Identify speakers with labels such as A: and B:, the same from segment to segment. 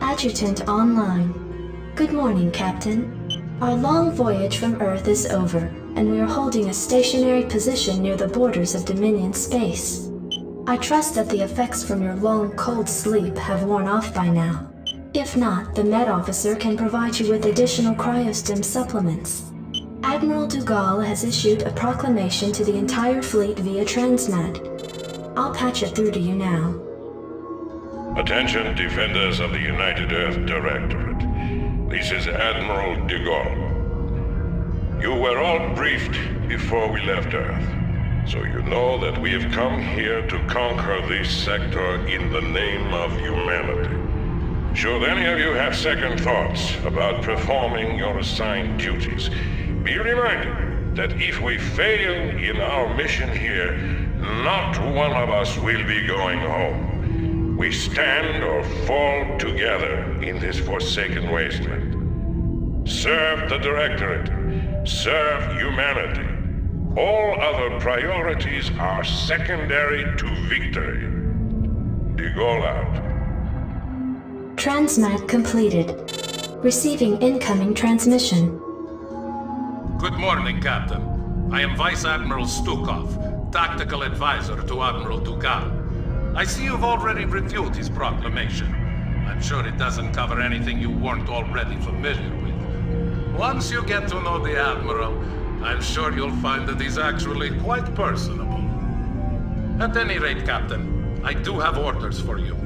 A: Adjutant online. Good morning, Captain. Our long voyage from Earth is over, and we are holding a stationary position near the borders of Dominion space. I trust that the effects from your long, cold sleep have worn off by now. If not, the Med Officer can provide you with additional cryostim supplements. Admiral Dougal has issued a proclamation to the entire fleet via Transmed. I'll patch it through to you now.
B: Attention, defenders of the United Earth Directorate. This is Admiral Dougal. You were all briefed before we left Earth, so you know that we have come here to conquer this sector in the name of humanity. Should any of you have second thoughts about performing your assigned duties, be reminded that if we fail in our mission here, not one of us will be going home. We stand or fall together in this forsaken wasteland. Serve the Directorate. Serve humanity. All other priorities are secondary to victory. Dougal out.
A: Transmat completed. Receiving incoming transmission.
C: Good morning, Captain. I am Vice Admiral Stukov, Tactical Advisor to Admiral Dougal. I see you've already reviewed his proclamation. I'm sure it doesn't cover anything you weren't already familiar with. Once you get to know the Admiral, I'm sure you'll find that he's actually quite personable. At any rate, Captain, I do have orders for you.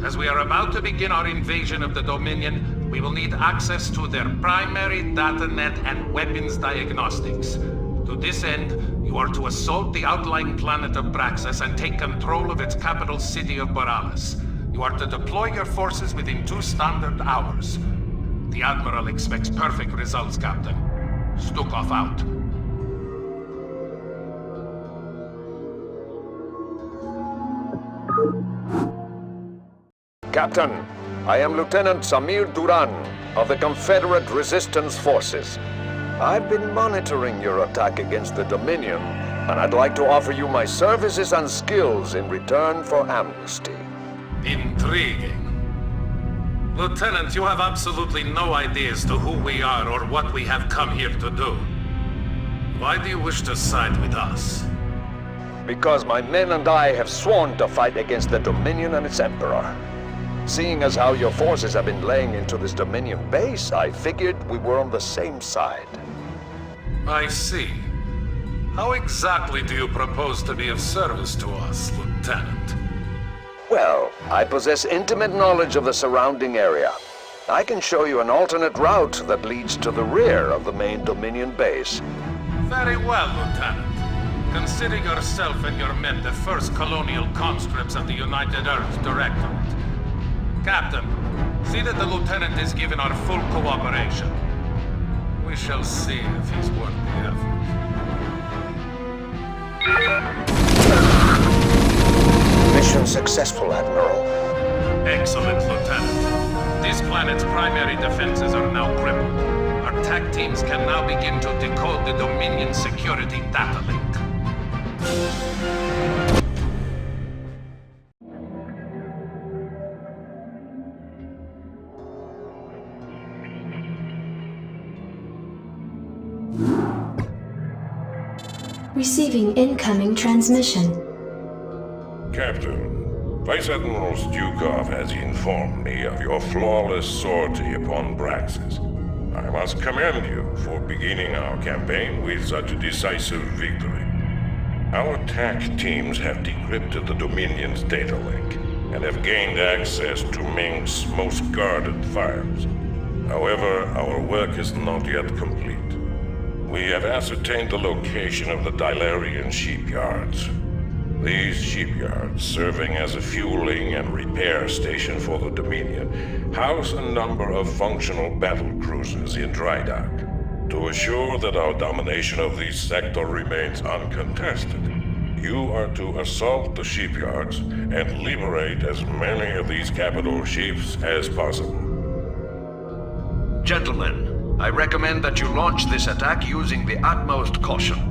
C: As we are about to begin our invasion of the Dominion, we will need access to their primary data net and weapons diagnostics. To this end, you are to assault the outlying planet of Braxis and take control of its capital city of Boralis. You are to deploy your forces within 2 standard hours. The Admiral expects perfect results, Captain. Stukov out.
D: Captain, I am Lieutenant Samir Duran of the Confederate Resistance Forces. I've been monitoring your attack against the Dominion, and I'd like to offer you my services and skills in return for amnesty.
C: Intriguing. Lieutenant, you have absolutely no idea as to who we are or what we have come here to do. Why do you wish to side with us?
D: Because my men and I have sworn to fight against the Dominion and its Emperor. Seeing as how your forces have been laying into this Dominion base, I figured we were on the same side.
C: I see. How exactly do you propose to be of service to us, Lieutenant?
D: Well, I possess intimate knowledge of the surrounding area. I can show you an alternate route that leads to the rear of the main Dominion base.
C: Very well, Lieutenant. Consider yourself and your men the first colonial conscripts of the United Earth Directorate. Captain, see that the Lieutenant is given our full cooperation. We shall see if he's worth the effort.
D: Mission successful, Admiral.
C: Excellent, Lieutenant. This planet's primary defenses are now crippled. Our TAC teams can now begin to decode the Dominion security data link.
A: Receiving incoming transmission.
B: Captain, Vice Admiral Stukov has informed me of your flawless sortie upon Braxis. I must commend you for beginning our campaign with such a decisive victory. Our TAC teams have decrypted the Dominion's data link and have gained access to Ming's most guarded files. However, our work is not yet complete. We have ascertained the location of the Dilarian shipyards. These shipyards, serving as a fueling and repair station for the Dominion, house a number of functional battle cruisers in dry dock. To assure that our domination of this sector remains uncontested, you are to assault the shipyards and liberate as many of these capital ships as possible.
E: Gentlemen, I recommend that you launch this attack using the utmost caution.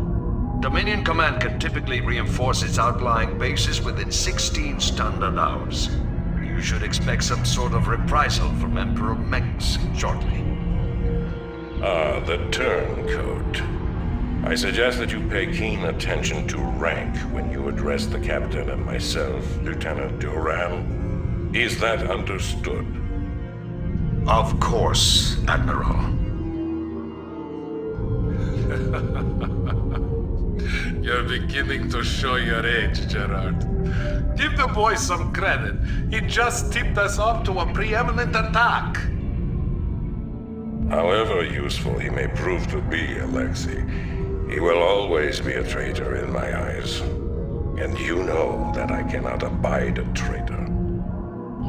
E: Dominion Command can typically reinforce its outlying bases within 16 standard hours. You You should expect some sort of reprisal from Emperor Mengsk shortly.
B: The turncoat. I suggest that you pay keen attention to rank when you address the captain and myself, Lieutenant Duran. Is that understood?
E: Of course, Admiral.
C: You're beginning to show your age, Gerard. Give the boy some credit. He just tipped us off to a preeminent attack.
B: However useful he may prove to be, Alexei, he will always be a traitor in my eyes. And you know that I cannot abide a traitor.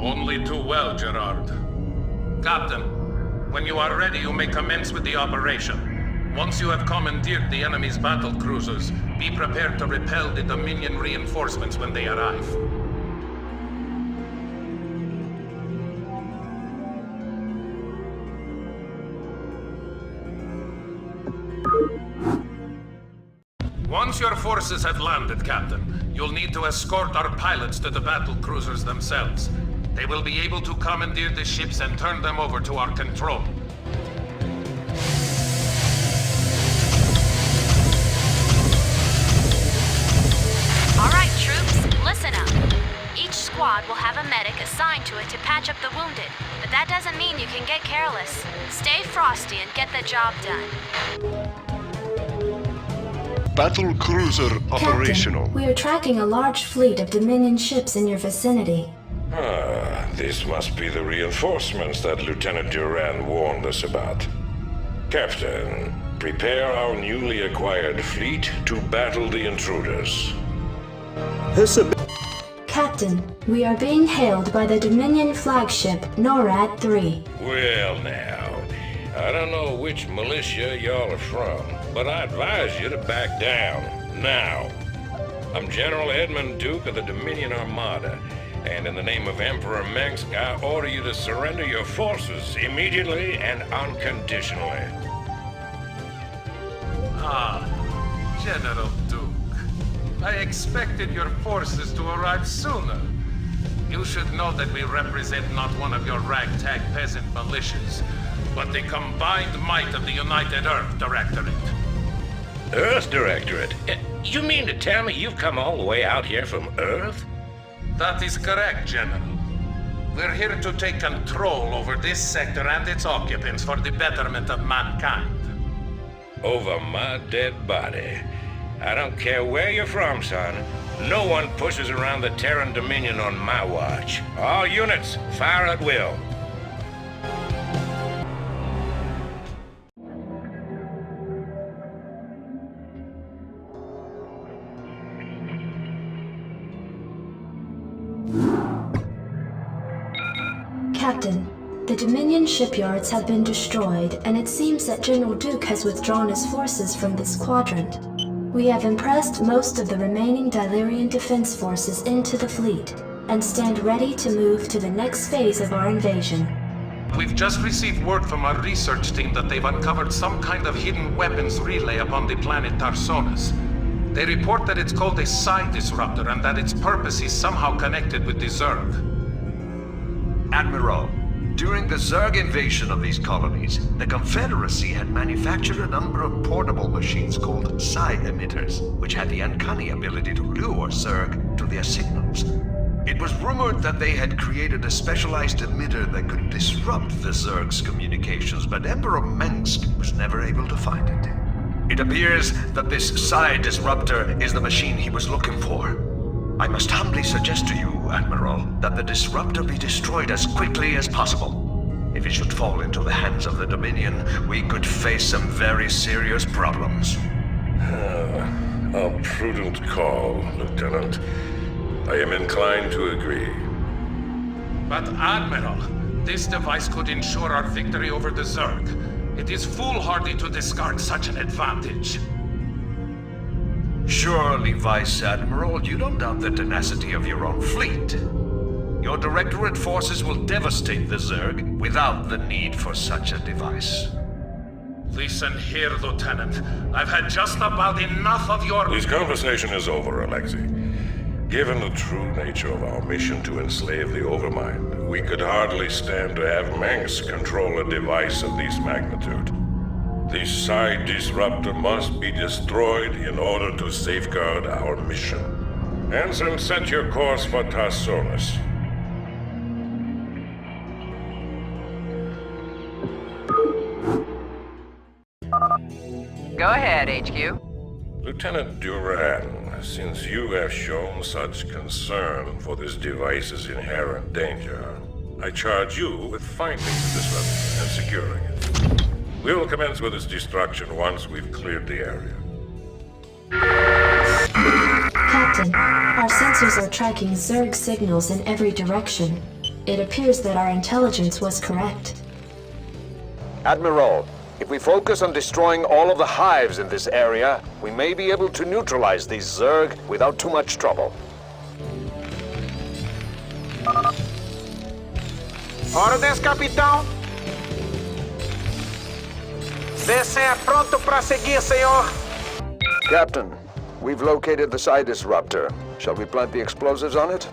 C: Only too well, Gerard. Captain, when you are ready, you may commence with the operation. Once you have commandeered the enemy's battle cruisers, be prepared to repel the Dominion reinforcements when they arrive. Once your forces have landed, Captain, you'll need to escort our pilots to the battle cruisers themselves. They will be able to commandeer the ships and turn them over to our control.
F: All right, troops, listen up. Each squad will have a medic assigned to it to patch up the wounded, but that doesn't mean you can get careless. Stay frosty and get the job done.
G: Battle cruiser operational.
A: Captain, we are tracking a large fleet of Dominion ships in your vicinity.
B: This must be the reinforcements that Lieutenant Duran warned us about. Captain, prepare our newly acquired fleet to battle the intruders.
A: Captain, we are being hailed by the Dominion flagship NORAD 3.
B: Well now, I don't know which militia y'all are from, but I advise you to back down, now. I'm General Edmund Duke of the Dominion Armada, and in the name of Emperor Mengsk, I order you to surrender your forces immediately and unconditionally.
C: Ah, General Duke. I expected your forces to arrive sooner. You should know that we represent not one of your ragtag peasant militias, but the combined might of the United Earth Directorate.
B: Earth Directorate? You mean to tell me you've come all the way out here from Earth?
C: That is correct, General. We're here to take control over this sector and its occupants for the betterment of mankind.
B: Over my dead body. I don't care where you're from, son. No one pushes around the Terran Dominion on my watch. All units, fire at will.
A: Captain, the Dominion shipyards have been destroyed, and it seems that General Duke has withdrawn his forces from this quadrant. We have impressed most of the remaining Dilerian defense forces into the fleet, and stand ready to move to the next phase of our invasion.
C: We've just received word from our research team that they've uncovered some kind of hidden weapons relay upon the planet Tarsonis. They report that it's called a psi disruptor and that its purpose is somehow connected with the Zerg.
E: Admiral, during the Zerg invasion of these colonies, the Confederacy had manufactured a number of portable machines called psi emitters, which had the uncanny ability to lure Zerg to their signals. It was rumored that they had created a specialized emitter that could disrupt the Zerg's communications, but Emperor Mengsk was never able to find it. It appears that this psi disruptor is the machine he was looking for. I must humbly suggest to you, Admiral, that the disruptor be destroyed as quickly as possible. If it should fall into the hands of the Dominion, we could face some very serious problems.
B: A prudent call, Lieutenant. I am inclined to agree.
C: But Admiral, this device could ensure our victory over the Zerg. It is foolhardy to discard such an advantage.
E: Surely, Vice Admiral, you don't doubt the tenacity of your own fleet. Your Directorate forces will devastate the Zerg without the need for such a device.
C: Listen here, Lieutenant. I've had just about enough of your...
B: This conversation is over, Alexei. Given the true nature of our mission to enslave the Overmind, we could hardly stand to have Manx control a device of this magnitude. The Psi Disruptor must be destroyed in order to safeguard our mission. Ensign, set your course for Tarsonis.
H: Go ahead, HQ.
B: Lieutenant Duran, since you have shown such concern for this device's inherent danger, I charge you with finding the disruptor and securing it. We will commence with its destruction once we've cleared the area.
A: Captain, our sensors are tracking Zerg signals in every direction. It appears that our intelligence was correct.
D: Admiral, if we focus on destroying all of the hives in this area, we may be able to neutralize these Zerg without too much trouble.
I: Ordens, capitão. Descer pronto para seguir, senhor.
D: Captain, we've located the Psi Disruptor. Shall we plant the explosives on it?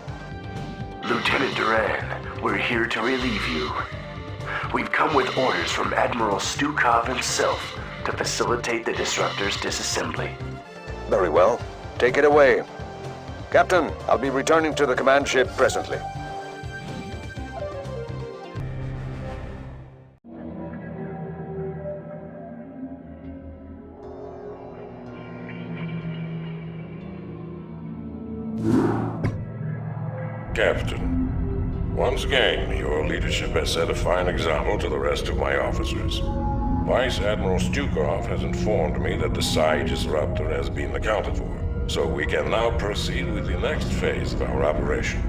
J: Lieutenant Duran, we're here to relieve you. We've come with orders from Admiral Stukov himself to facilitate the Disruptor's disassembly.
D: Very well. Take it away. Captain, I'll be returning to the command ship presently.
B: Captain, once again, your leadership has set a fine example to the rest of my officers. Vice Admiral Stukov has informed me that the Psi Disruptor has been accounted for, so we can now proceed with the next phase of our operation.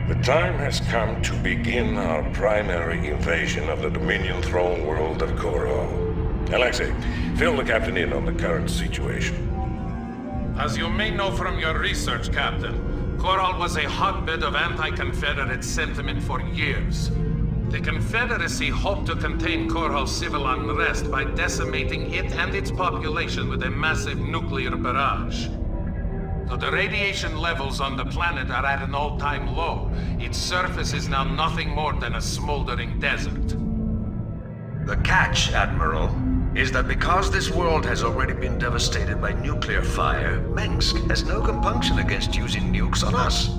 B: The time has come to begin our primary invasion of the Dominion throne world of Korhal. Alexei, fill the captain in on the current situation.
C: As you may know from your research, Captain, Korhal was a hotbed of anti-Confederate sentiment for years. The Confederacy hoped to contain Korhal's civil unrest by decimating it and its population with a massive nuclear barrage. Though the radiation levels on the planet are at an all-time low, its surface is now nothing more than a smoldering desert.
E: The catch, Admiral, is that because this world has already been devastated by nuclear fire, Mengsk has no compunction against using nukes on us.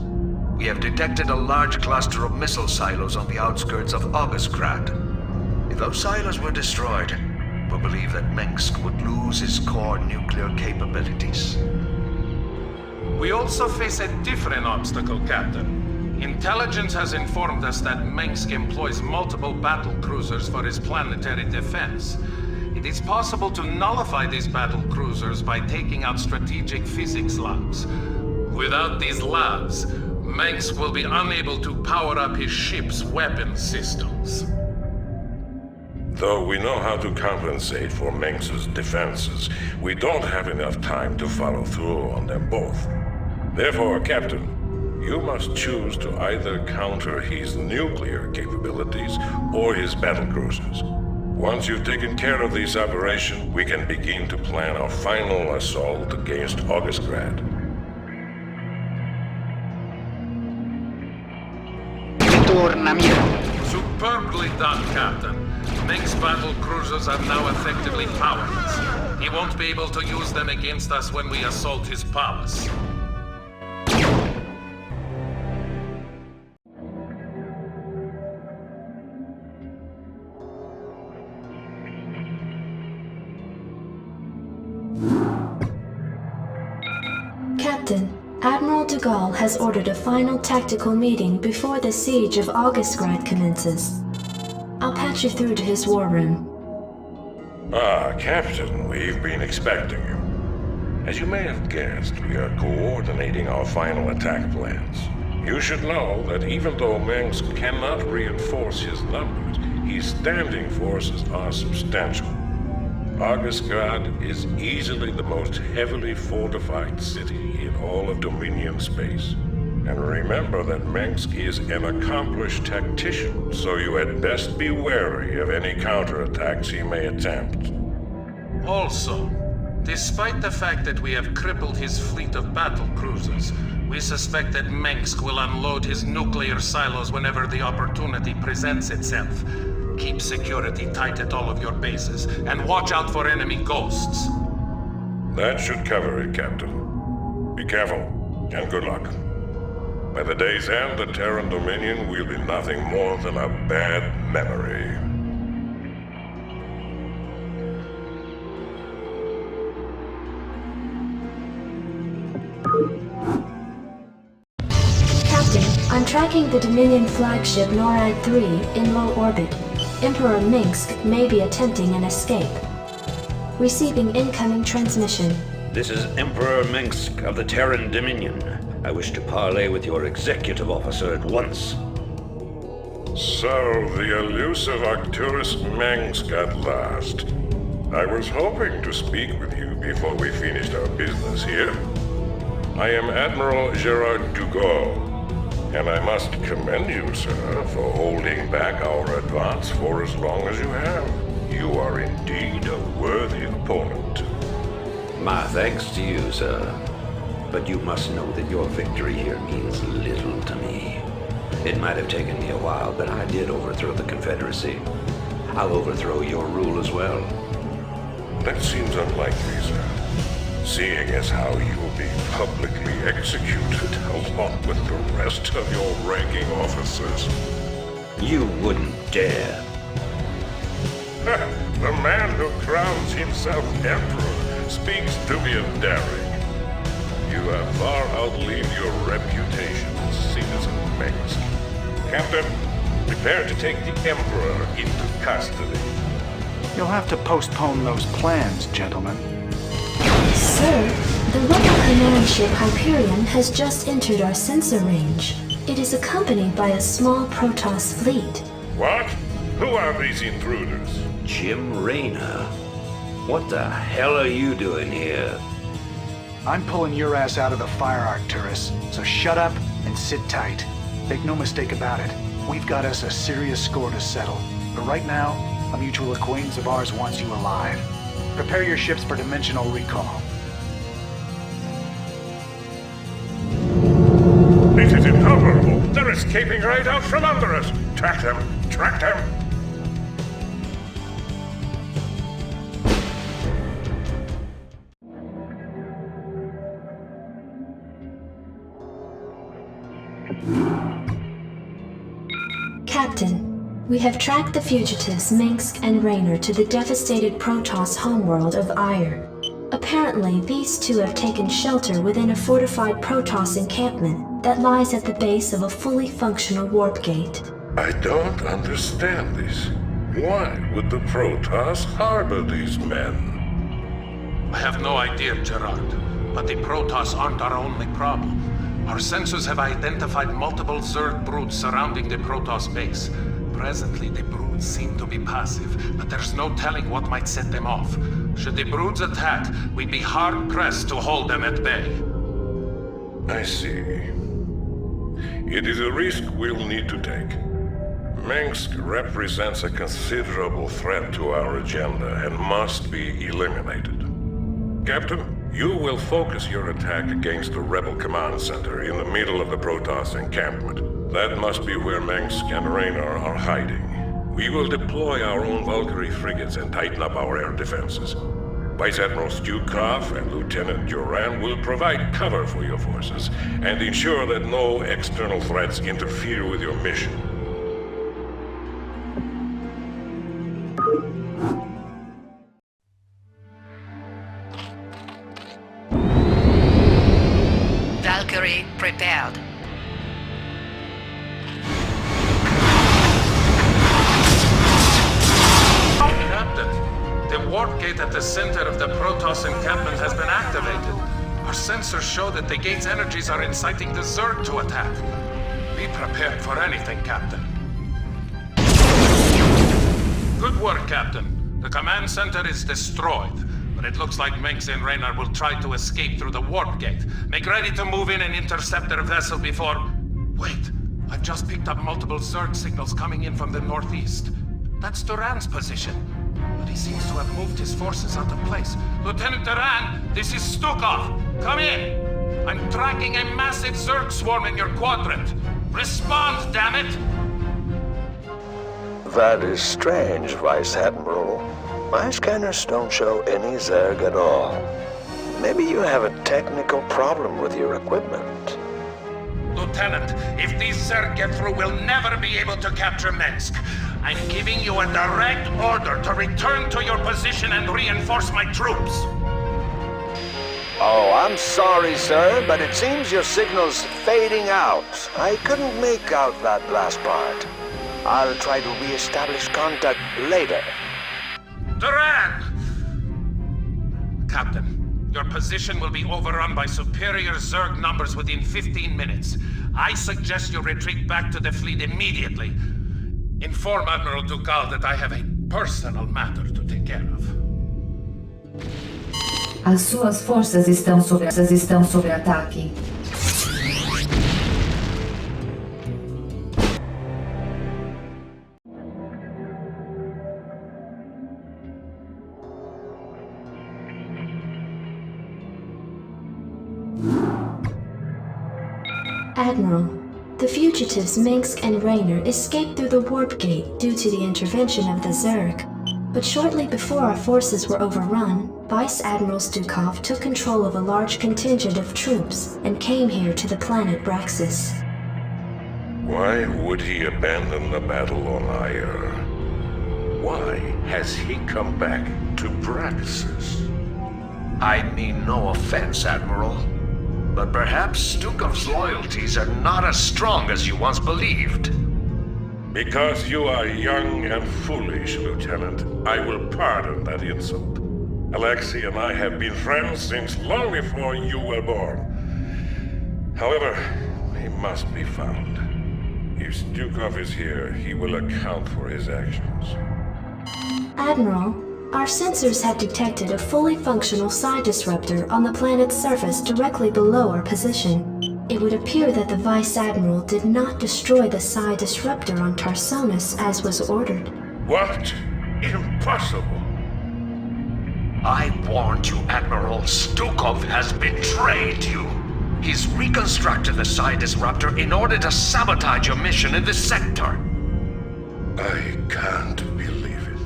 E: We have detected a large cluster of missile silos on the outskirts of Augustgrad. If those silos were destroyed, we believe that Mengsk would lose its core nuclear capabilities.
C: We also face a different obstacle, Captain. Intelligence has informed us that Mengsk employs multiple battle cruisers for his planetary defense. It is possible to nullify these battle cruisers by taking out strategic physics labs. Without these labs, Mengsk will be unable to power up his ship's weapon systems.
B: Though we know how to compensate for Mengsk's defenses, we don't have enough time to follow through on them both. Therefore, Captain, you must choose to either counter his nuclear capabilities or his battle cruisers. Once you've taken care of this operation, we can begin to plan our final assault against Augustgrad.
C: Superbly done, Captain. Mengsk's battle cruisers are now effectively powerless. He won't be able to use them against us when we assault his palace.
A: Captain, Admiral de Gaulle has ordered a final tactical meeting before the siege of Augustgrad commences. I'll patch you through to his war room.
B: Ah, Captain, we've been expecting you. As you may have guessed, we are coordinating our final attack plans. You should know that even though Mengsk cannot reinforce his numbers, his standing forces are substantial. Augustgrad is easily the most heavily fortified city in all of Dominion space. And remember that Mengsk is an accomplished tactician, so you had best be wary of any counterattacks he may attempt.
C: Also, Despite the fact that we have crippled his fleet of battle cruisers, we suspect that Mengsk will unload his nuclear silos whenever the opportunity presents itself. Keep security tight at all of your bases, and watch out for enemy ghosts.
B: That should cover it, Captain. Be careful, and good luck. By the day's end, the Terran Dominion will be nothing more than a bad memory.
A: Captain, I'm tracking the Dominion flagship NORAD-3 in low orbit. Emperor Mengsk may be attempting an escape. Receiving incoming transmission.
H: This is Emperor Mengsk of the Terran Dominion. I wish to parley with your executive officer at once.
B: So, the elusive Arcturus Mengsk at last. I was hoping to speak with you before we finished our business here. I am Admiral Gerard Dugas, and I must commend you, sir, for holding back our advance for as long as you have. You are indeed a worthy opponent.
H: My thanks to you, sir. But you must know that your victory here means little to me. It might have taken me a while, but I did overthrow the Confederacy. I'll overthrow your rule as well.
B: That seems unlikely, sir. Seeing as how you will be publicly executed along with the rest of your ranking officers.
H: You wouldn't dare.
B: The man who crowns himself emperor speaks to me of daring. You have far outlived your reputation, citizen Mengsk. Captain, prepare to take the emperor into custody.
K: You'll have to postpone those plans, gentlemen.
A: Sir, the rebel command ship Hyperion has just entered our sensor range. It is accompanied by a small Protoss fleet.
B: What? Who are these intruders?
H: Jim Raynor. What the hell are you doing here?
K: I'm pulling your ass out of the fire, Arcturus, so shut up and sit tight. Make no mistake about it, we've got us a serious score to settle. But right now, a mutual acquaintance of ours wants you alive. Prepare your ships for dimensional recall.
B: This is intolerable! They're escaping right out from under us! Track them! Track them!
A: Captain, we have tracked the fugitives Mengsk and Raynor to the devastated Protoss homeworld of Ire. Apparently, these two have taken shelter within a fortified Protoss encampment that lies at the base of a fully functional warp gate.
B: I don't understand this. Why would the Protoss harbor these men?
C: I have no idea, Gerard, but the Protoss aren't our only problem. Our sensors have identified multiple Zerg broods surrounding the Protoss base. Presently, the broods seem to be passive, but there's no telling what might set them off. Should the broods attack, we'd be hard-pressed to hold them at bay.
B: I see. It is a risk we'll need to take. Mengsk represents a considerable threat to our agenda and must be eliminated. Captain, you will focus your attack against the Rebel Command Center in the middle of the Protoss encampment. That must be where Mengsk and Raynor are hiding. We will deploy our own Valkyrie frigates and tighten up our air defenses. Vice Admiral Stukov and Lieutenant Duran will provide cover for your forces and ensure that no external threats interfere with your mission.
L: Valkyrie prepared.
C: Captain, the warp gate at the center of the Protoss encampment has been activated. Our sensors show that the gate's energies are inciting the Zerg to attack. Be prepared for anything, Captain. Good work, Captain. The command center is destroyed, but it looks like Mengsk and Raynor will try to escape through the warp gate. Make ready to move in and intercept their vessel before... Wait, I've just picked up multiple Zerg signals coming in from the northeast. That's Duran's position. but he seems to have moved his forces out of place. Lieutenant Terran, this is Stukov. Come in. I'm tracking a massive Zerg swarm in your quadrant. Respond, damn it!
D: That is strange, Vice Admiral. My scanners don't show any Zerg at all. Maybe you have a technical problem with your equipment.
C: Lieutenant, if these Zerg get through, we'll never be able to capture Minsk. I'm giving you a direct order to return to your position and reinforce my troops.
D: Oh, I'm sorry, sir, but it seems your signal's fading out. I couldn't make out that last part. I'll try to re-establish contact later.
C: Terran! Captain, your position will be overrun by superior Zerg numbers within 15 minutes. I suggest you retreat back to the fleet immediately. Inform Admiral Ducal that I have a personal matter to take care of.
M: As suas forças estão sob ataque.
A: Admiral, the fugitives Minsk and Raynor escaped through the warp gate due to the intervention of the Zerg. But shortly before our forces were overrun, Vice Admiral Stukov took control of a large contingent of troops and came here to the planet Braxis.
B: Why would he abandon the battle on Aiur? Why has he come back to Braxis?
E: I mean no offense, Admiral, but perhaps Stukov's loyalties are not as strong as you once believed.
B: Because you are young and foolish, Lieutenant, I will pardon that insult. Alexei and I have been friends since long before you were born. However, he must be found. If Stukov is here, he will account for his actions.
A: Admiral, our sensors have detected a fully functional psi disruptor on the planet's surface directly below our position. It would appear that the Vice Admiral did not destroy the psi disruptor on Tarsonis as was ordered.
B: What? Impossible!
E: I warned you, Admiral. Stukov has betrayed you. He's reconstructed the psi disruptor in order to sabotage your mission in this sector.
B: I can't believe it.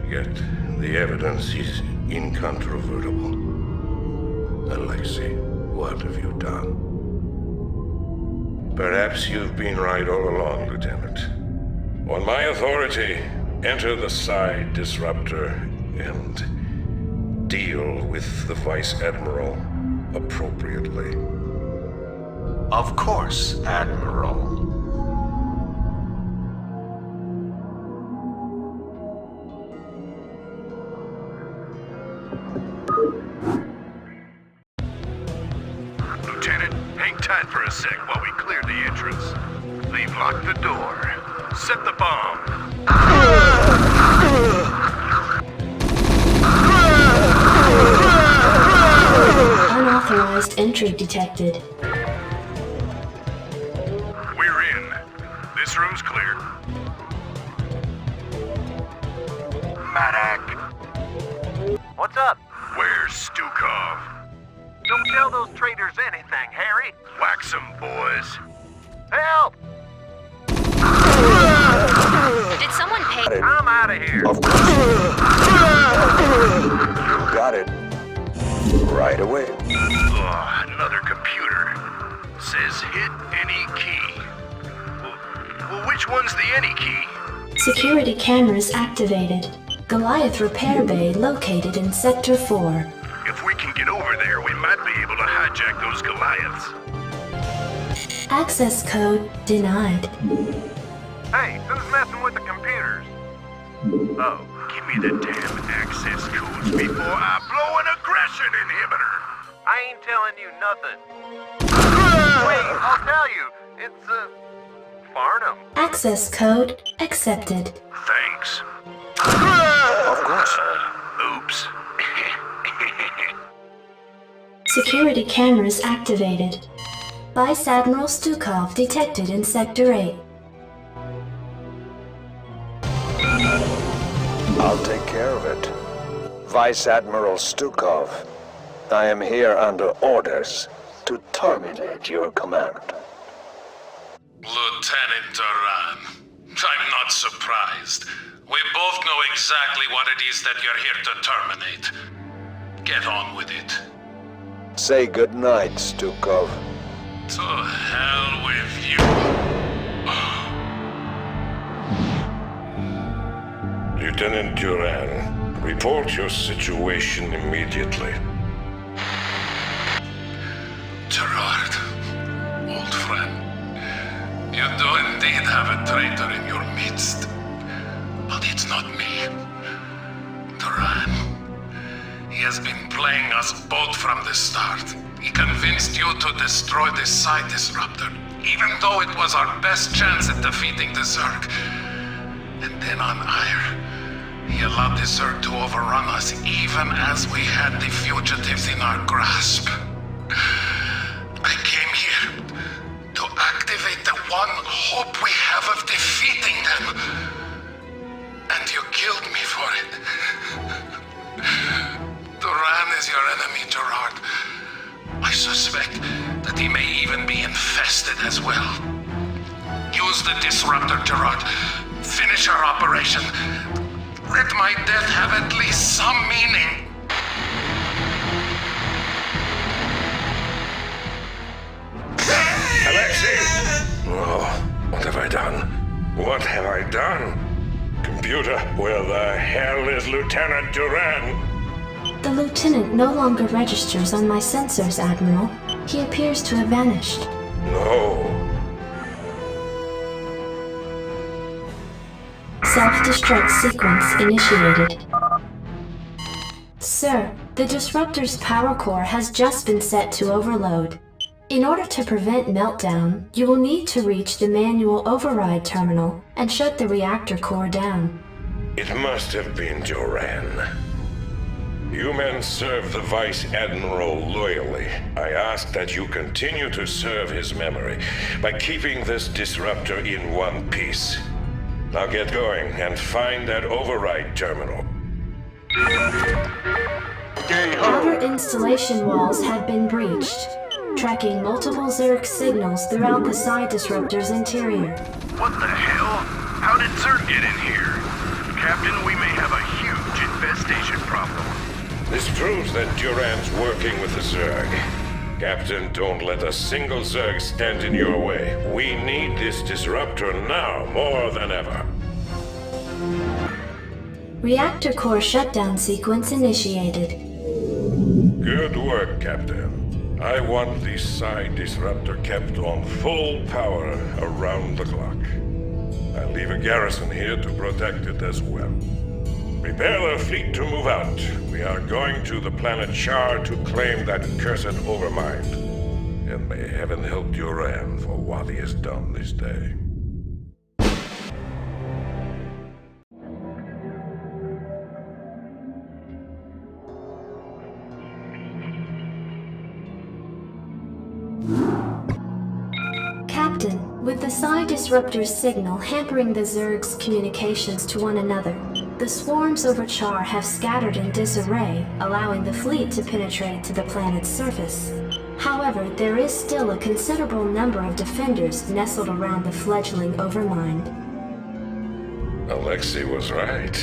B: Yet, the evidence is incontrovertible. Alexei, what have you done? Perhaps you've been right all along, Lieutenant. On my authority, enter the psi disruptor and deal with the Vice Admiral appropriately.
E: Of course, Admiral.
N: Lieutenant, hang tight for a sec while we clear the entrance. They've locked the door. Set the bomb.
A: Unauthorized entry detected.
N: We're in. This room's clear. Madak!
I: What's up?
N: Where's Stukov?
I: Don't tell those traitors anything, Harry.
N: Wax 'em, boys.
I: Help!
F: Did someone pay?
I: I'm out of here.
D: Of course. You got it. Right away.
N: Oh, another computer. Says hit any key. Well, which one's the any key?
A: Security cameras activated. Goliath repair bay located in Sector 4.
N: If we can get over there, we might be able to hijack those Goliaths.
A: Access code denied.
I: Hey, who's messing with the computers?
N: Oh, give me the damn access codes before I blow an aggression inhibitor.
I: I ain't telling you nothing. Wait, I'll tell you. It's, Farnham.
A: Access code accepted.
N: Thanks.
D: Of course.
N: Oops.
A: Security cameras activated. Vice Admiral Stukov detected in Sector 8.
D: I'll take care of it. Vice Admiral Stukov, I am here under orders to terminate your command.
C: Lieutenant Terran, I'm not surprised. We both know exactly what it is that you're here to terminate. Get on with it.
D: Say goodnight, Stukov.
C: To hell with you.
B: Lieutenant Duran, report your situation immediately.
C: Gerard, old friend, you do indeed have a traitor in your midst. But it's not me. Terran. He has been playing us both from the start. He convinced you to destroy the Psi Disruptor, even though it was our best chance at defeating the Zerg. And then on Ire, he allowed the Zerg to overrun us even as we had the fugitives in our grasp. I came here to activate the one hope we have of defeating them. And you killed me for it. Duran is your enemy, Gerard. I suspect that he may even be infested as well. Use the disruptor, Gerard. Finish our operation. Let my death have at least some meaning.
B: Alexei! Oh, what have I done? What have I done? Computer, where the hell is Lieutenant Duran?
A: The lieutenant no longer registers on my sensors, Admiral. He appears to have vanished.
B: No.
A: Self-destruct sequence initiated. Sir, the disruptor's power core has just been set to overload. In order to prevent meltdown, you will need to reach the manual override terminal and shut the reactor core down.
B: It must have been Duran. You men serve the Vice Admiral loyally. I ask that you continue to serve his memory by keeping this disruptor in one piece. Now get going and find that override terminal.
A: Outer installation walls had been breached, tracking multiple Zerg signals throughout the Psi Disruptor's interior.
N: What the hell? How did Zerg get in here? Captain, we may have a huge infestation problem.
B: This proves that Duran's working with the Zerg. Captain, don't let a single Zerg stand in your way. We need this disruptor now more than ever.
A: Reactor core shutdown sequence initiated.
B: Good work, Captain. I want the Psi Disruptor kept on full power around the clock. I'll leave a garrison here to protect it as well. Prepare the fleet to move out. We are going to the planet Char to claim that cursed overmind. And may heaven help Duran for what he has done this day.
A: Captain, with the Psi Disruptor's signal hampering the Zerg's communications to one another, the swarms over Char have scattered in disarray, allowing the fleet to penetrate to the planet's surface. However, there is still a considerable number of defenders nestled around the fledgling Overmind.
B: Alexei was right.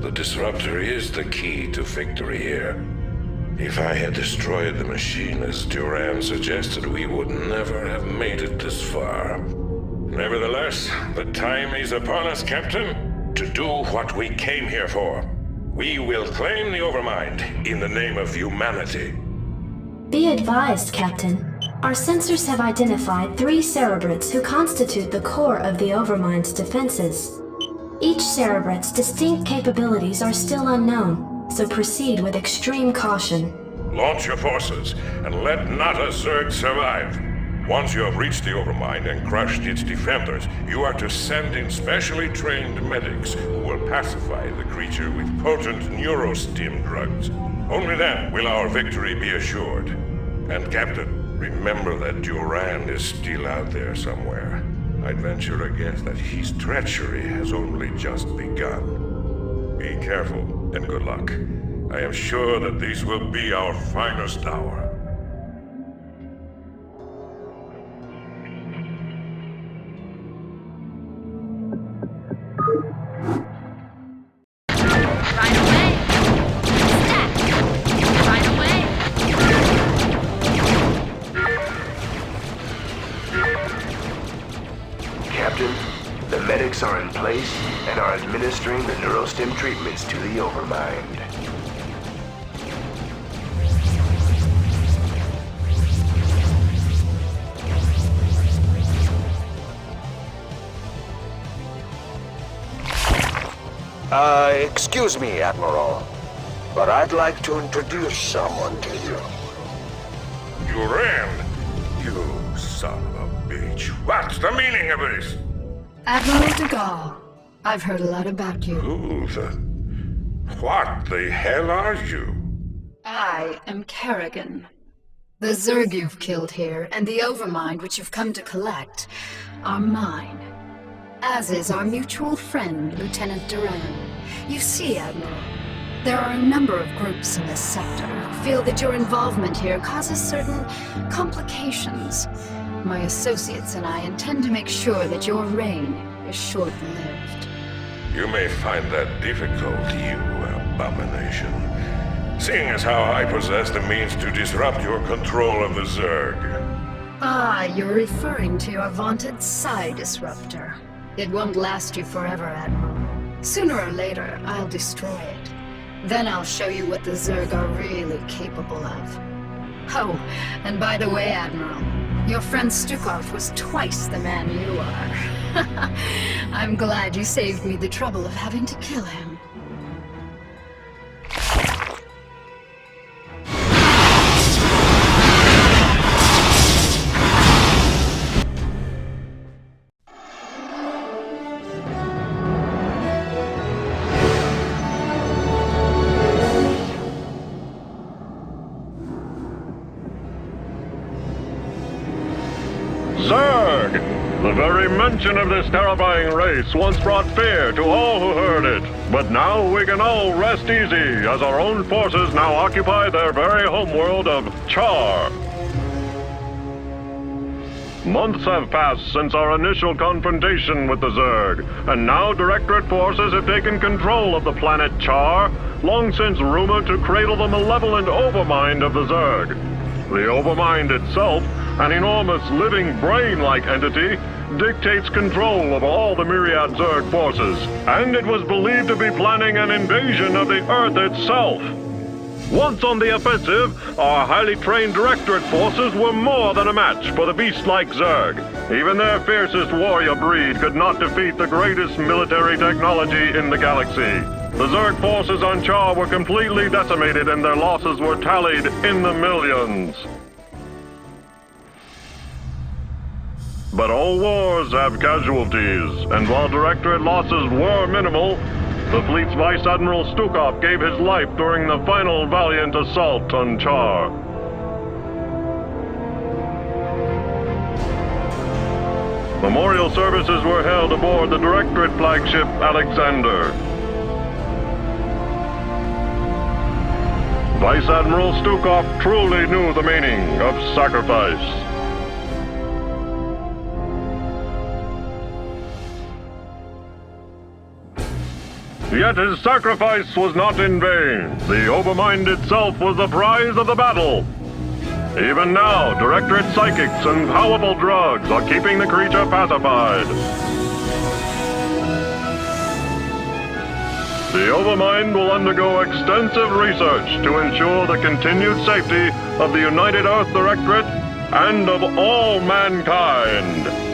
B: The disruptor is the key to victory here. If I had destroyed the machine as Duran suggested, we would never have made it this far. Nevertheless, the time is upon us, Captain, to do what we came here for. We will claim the Overmind in the name of humanity.
A: Be advised, Captain. Our sensors have identified 3 Cerebrates who constitute the core of the Overmind's defenses. Each Cerebrate's distinct capabilities are still unknown, so proceed with extreme caution.
B: Launch your forces, and let not a Zerg survive. Once you have reached the Overmind and crushed its defenders, you are to send in specially trained medics who will pacify the creature with potent neurostim drugs. Only then will our victory be assured. And Captain, remember that Duran is still out there somewhere. I'd venture a guess that his treachery has only just begun. Be careful, and good luck. I am sure that this will be our finest hour.
J: Are in place and are administering the neurostim treatments to the Overmind.
D: Excuse me, Admiral, but I'd like to introduce someone to you.
B: You ran? You son of a bitch. What's the meaning of this?
O: Admiral de Gaulle, I've heard a lot about you.
B: What the hell are you?
O: I am Kerrigan. The Zerg you've killed here, and the Overmind which you've come to collect, are mine. As is our mutual friend, Lieutenant Duran. You see, Admiral, there are a number of groups in this sector who feel that your involvement here causes certain complications. My associates and I intend to make sure that your reign is short-lived.
B: You may find that difficult, you abomination. Seeing as how I possess the means to disrupt your control of the Zerg.
O: Ah, you're referring to your vaunted Psi Disruptor. It won't last you forever, Admiral. Sooner or later, I'll destroy it. Then I'll show you what the Zerg are really capable of. Oh, and by the way, Admiral, your friend Stukov was twice the man you are. I'm glad you saved me the trouble of having to kill him.
P: Zerg! The very mention of this terrifying race once brought fear to all who heard it. But now we can all rest easy, as our own forces now occupy their very homeworld of Char. Months have passed since our initial confrontation with the Zerg, and now Directorate forces have taken control of the planet Char, long since rumored to cradle the malevolent Overmind of the Zerg. The Overmind itself, an enormous living brain-like entity, dictates control of all the myriad Zerg forces, and it was believed to be planning an invasion of the Earth itself. Once on the offensive, our highly trained Directorate forces were more than a match for the beast-like Zerg. Even their fiercest warrior breed could not defeat the greatest military technology in the galaxy. The Zerg forces on Char were completely decimated and their losses were tallied in the millions. But all wars have casualties, and while Directorate losses were minimal, the fleet's Vice Admiral Stukov gave his life during the final valiant assault on Char. Memorial services were held aboard the Directorate flagship Alexander. Vice Admiral Stukov truly knew the meaning of sacrifice. Yet his sacrifice was not in vain. The Overmind itself was the prize of the battle. Even now, Directorate psychics and powerful drugs are keeping the creature pacified. The Overmind will undergo extensive research to ensure the continued safety of the United Earth Directorate and of all mankind.